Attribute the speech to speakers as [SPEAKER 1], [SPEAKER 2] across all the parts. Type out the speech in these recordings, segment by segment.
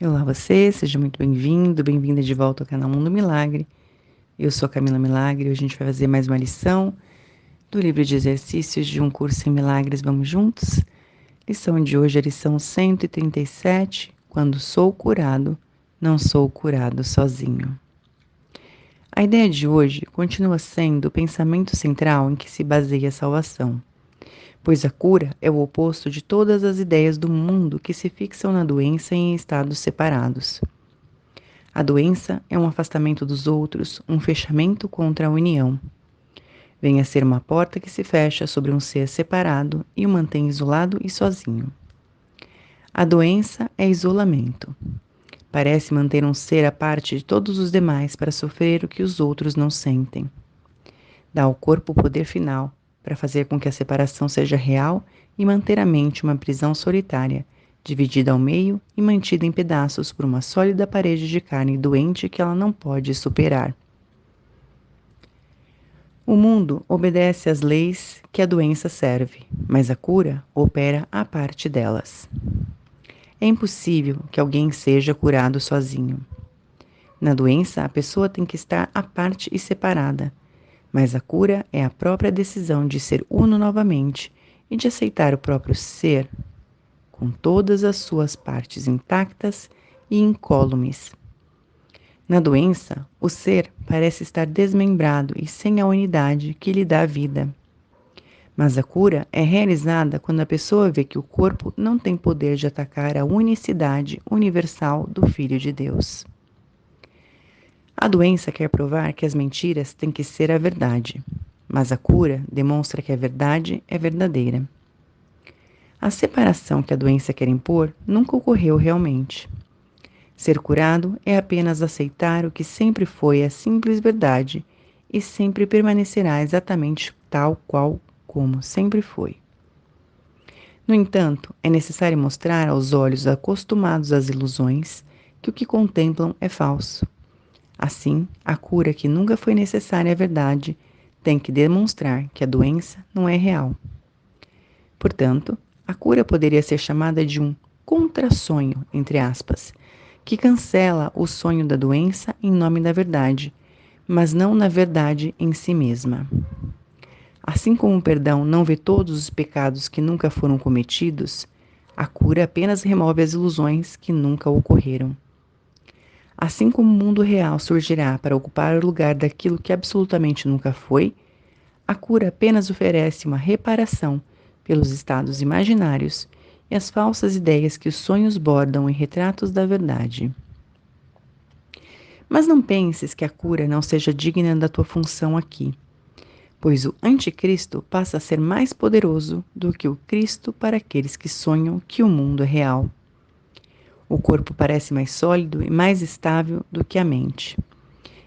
[SPEAKER 1] Olá você, seja muito bem-vindo, bem-vinda de volta ao canal Mundo Milagre. Eu sou a Camila Milagre e hoje a gente vai fazer mais uma lição do livro de exercícios de um curso em milagres. Vamos juntos? Lição de hoje é a lição 137, quando sou curado, não sou curado sozinho. A ideia de hoje continua sendo o pensamento central em que se baseia a salvação, pois a cura é o oposto de todas as ideias do mundo que se fixam na doença em estados separados. A doença é um afastamento dos outros, um fechamento contra a união. Vem a ser uma porta que se fecha sobre um ser separado e o mantém isolado e sozinho. A doença é isolamento. Parece manter um ser à parte de todos os demais para sofrer o que os outros não sentem. Dá ao corpo o poder final para fazer com que a separação seja real e manter a mente uma prisão solitária, dividida ao meio e mantida em pedaços por uma sólida parede de carne doente que ela não pode superar. O mundo obedece às leis que a doença serve, mas a cura opera à parte delas. É impossível que alguém seja curado sozinho. Na doença, a pessoa tem que estar à parte e separada, mas a cura é a própria decisão de ser uno novamente e de aceitar o próprio ser, com todas as suas partes intactas e incólumes. Na doença, o ser parece estar desmembrado e sem a unidade que lhe dá vida. Mas a cura é realizada quando a pessoa vê que o corpo não tem poder de atacar a unicidade universal do Filho de Deus. A doença quer provar que as mentiras têm que ser a verdade, mas a cura demonstra que a verdade é verdadeira. A separação que a doença quer impor nunca ocorreu realmente. Ser curado é apenas aceitar o que sempre foi a simples verdade e sempre permanecerá exatamente tal qual como sempre foi. No entanto, é necessário mostrar aos olhos acostumados às ilusões que o que contemplam é falso. Assim, a cura que nunca foi necessária à verdade tem que demonstrar que a doença não é real. Portanto, a cura poderia ser chamada de um contrassonho, entre aspas, que cancela o sonho da doença em nome da verdade, mas não na verdade em si mesma. Assim como o perdão não vê todos os pecados que nunca foram cometidos, a cura apenas remove as ilusões que nunca ocorreram. Assim como o mundo real surgirá para ocupar o lugar daquilo que absolutamente nunca foi, a cura apenas oferece uma reparação pelos estados imaginários e as falsas ideias que os sonhos bordam em retratos da verdade. Mas não penses que a cura não seja digna da tua função aqui, pois o anticristo passa a ser mais poderoso do que o Cristo para aqueles que sonham que o mundo é real. O corpo parece mais sólido e mais estável do que a mente,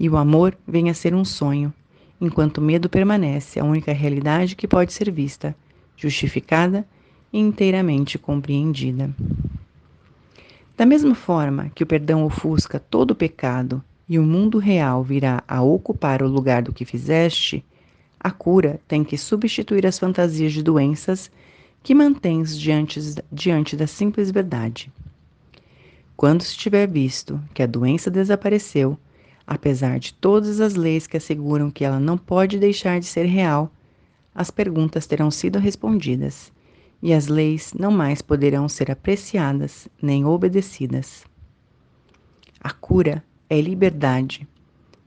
[SPEAKER 1] e o amor vem a ser um sonho, enquanto o medo permanece a única realidade que pode ser vista, justificada e inteiramente compreendida. Da mesma forma que o perdão ofusca todo o pecado e o mundo real virá a ocupar o lugar do que fizeste, a cura tem que substituir as fantasias de doenças que mantens diante da simples verdade. Quando se tiver visto que a doença desapareceu, apesar de todas as leis que asseguram que ela não pode deixar de ser real, as perguntas terão sido respondidas e as leis não mais poderão ser apreciadas nem obedecidas. A cura é liberdade.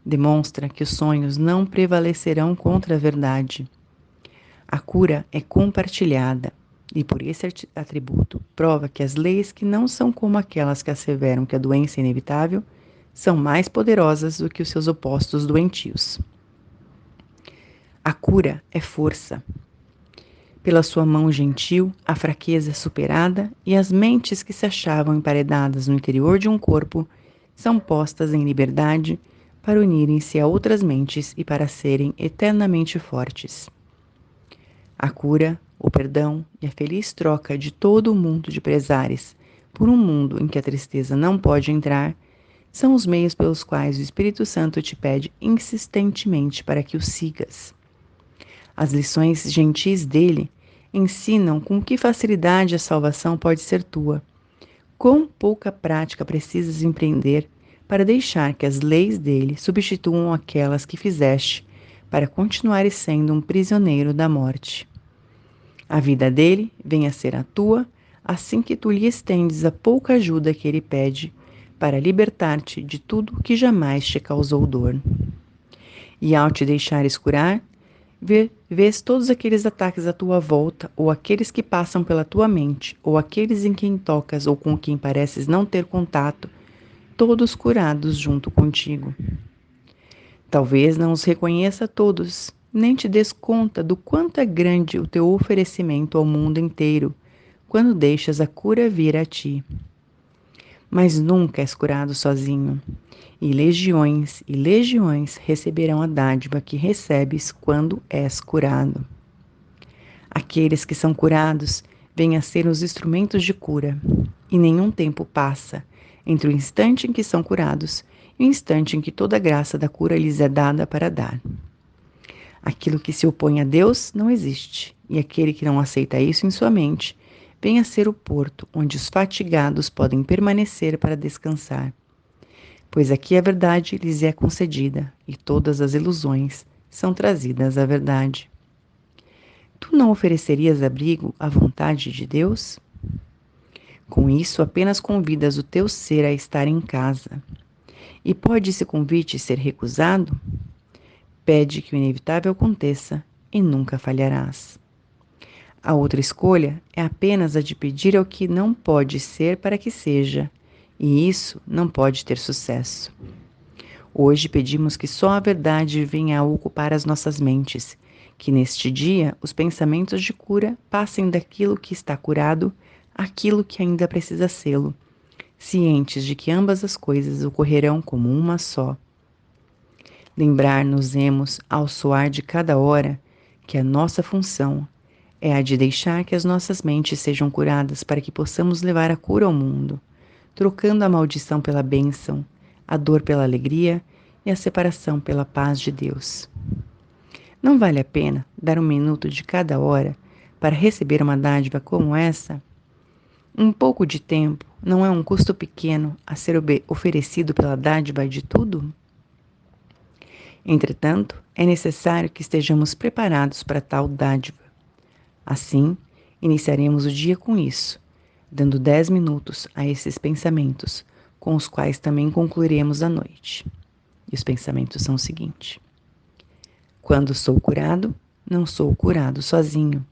[SPEAKER 1] Demonstra que os sonhos não prevalecerão contra a verdade. A cura é compartilhada e, por esse atributo, prova que as leis que não são como aquelas que asseveram que a doença é inevitável são mais poderosas do que os seus opostos doentios. A cura é força. Pela sua mão gentil, a fraqueza é superada e as mentes que se achavam emparedadas no interior de um corpo são postas em liberdade para unirem-se a outras mentes e para serem eternamente fortes. A cura, o perdão e a feliz troca de todo o mundo de prazeres por um mundo em que a tristeza não pode entrar são os meios pelos quais o Espírito Santo te pede insistentemente para que o sigas. As lições gentis dele ensinam com que facilidade a salvação pode ser tua, Quão pouca prática precisas empreender para deixar que as leis dele substituam aquelas que fizeste, para continuares sendo um prisioneiro da morte. A vida dele vem a ser a tua, assim que tu lhe estendes a pouca ajuda que ele pede, para libertar-te de tudo que jamais te causou dor. E ao te deixares curar, vês todos aqueles ataques à tua volta, ou aqueles que passam pela tua mente, ou aqueles em quem tocas ou com quem pareces não ter contato, todos curados junto contigo. Talvez não os reconheça todos, nem te des conta do quanto é grande o teu oferecimento ao mundo inteiro, quando deixas a cura vir a ti. Mas nunca és curado sozinho, e legiões receberão a dádiva que recebes quando és curado. Aqueles que são curados vêm a ser os instrumentos de cura, e nenhum tempo passa entre o instante em que são curados e o instante em que toda a graça da cura lhes é dada para dar. Aquilo que se opõe a Deus não existe, e aquele que não aceita isso em sua mente vem a ser o porto onde os fatigados podem permanecer para descansar. Pois aqui a verdade lhes é concedida, e todas as ilusões são trazidas à verdade. Tu não oferecerias abrigo à vontade de Deus? Com isso, apenas convidas o teu ser a estar em casa. E pode esse convite ser recusado? Pede que o inevitável aconteça e nunca falharás. A outra escolha é apenas a de pedir ao que não pode ser para que seja, e isso não pode ter sucesso. Hoje pedimos que só a verdade venha a ocupar as nossas mentes, que neste dia os pensamentos de cura passem daquilo que está curado àquilo que ainda precisa sê-lo, cientes de que ambas as coisas ocorrerão como uma só. Lembrar-nos-emos, ao soar de cada hora, que a nossa função é a de deixar que as nossas mentes sejam curadas para que possamos levar a cura ao mundo, trocando a maldição pela bênção, a dor pela alegria e a separação pela paz de Deus. Não vale a pena dar 1 minuto de cada hora para receber uma dádiva como essa? Um pouco de tempo não é um custo pequeno a ser oferecido pela dádiva de tudo? Entretanto, é necessário que estejamos preparados para tal dádiva. Assim, iniciaremos o dia com isso, dando 10 minutos a esses pensamentos, com os quais também concluiremos a noite. E os pensamentos são os seguintes: quando sou curado, não sou curado sozinho,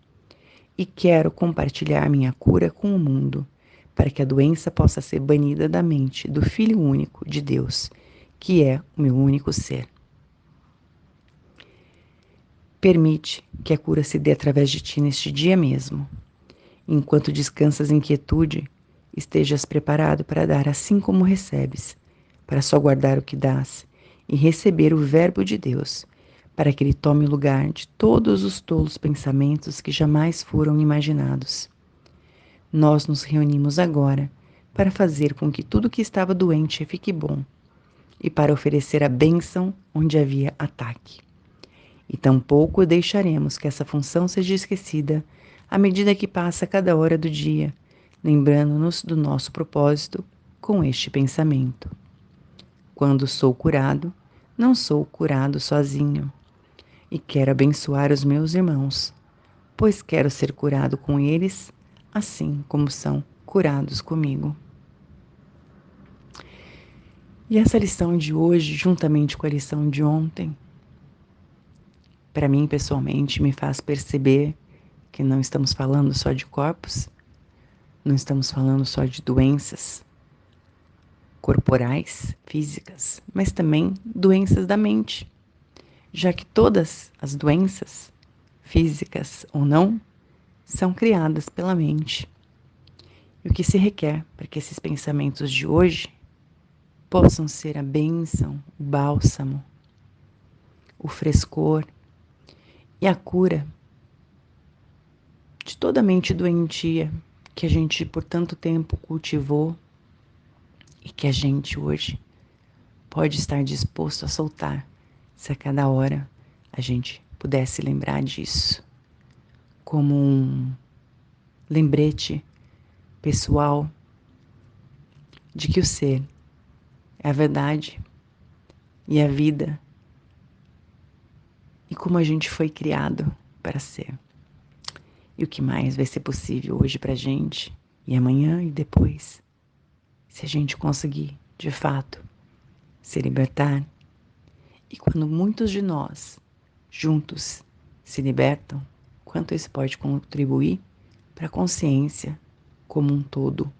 [SPEAKER 1] e quero compartilhar minha cura com o mundo, para que a doença possa ser banida da mente do Filho único de Deus, que é o meu único ser. Permite que a cura se dê através de ti neste dia mesmo. Enquanto descansas em quietude, estejas preparado para dar assim como recebes, para só guardar o que dás e receber o Verbo de Deus, para que ele tome o lugar de todos os tolos pensamentos que jamais foram imaginados. Nós nos reunimos agora para fazer com que tudo que estava doente fique bom e para oferecer a bênção onde havia ataque. E tampouco deixaremos que essa função seja esquecida à medida que passa cada hora do dia, lembrando-nos do nosso propósito com este pensamento. Quando sou curado, não sou curado sozinho. E quero abençoar os meus irmãos, pois quero ser curado com eles, assim como são curados comigo. E essa lição de hoje, juntamente com a lição de ontem, para mim, pessoalmente, me faz perceber que não estamos falando só de corpos, não estamos falando só de doenças corporais, físicas, mas também doenças da mente, já que todas as doenças, físicas ou não, são criadas pela mente. E o que se requer para que esses pensamentos de hoje possam ser a bênção, o bálsamo, o frescor e a cura de toda a mente doentia que a gente por tanto tempo cultivou e que a gente hoje pode estar disposto a soltar, se a cada hora a gente pudesse lembrar disso como um lembrete pessoal de que o ser é a verdade e a vida e como a gente foi criado para ser. E o que mais vai ser possível hoje pra gente e amanhã e depois, se a gente conseguir, de fato, se libertar. E quando muitos de nós, juntos, se libertam, quanto isso pode contribuir para a consciência como um todo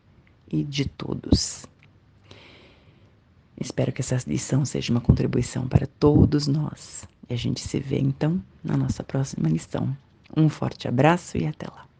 [SPEAKER 1] e de todos. Espero que essa lição seja uma contribuição para todos nós. E a gente se vê então na nossa próxima lição. Um forte abraço e até lá.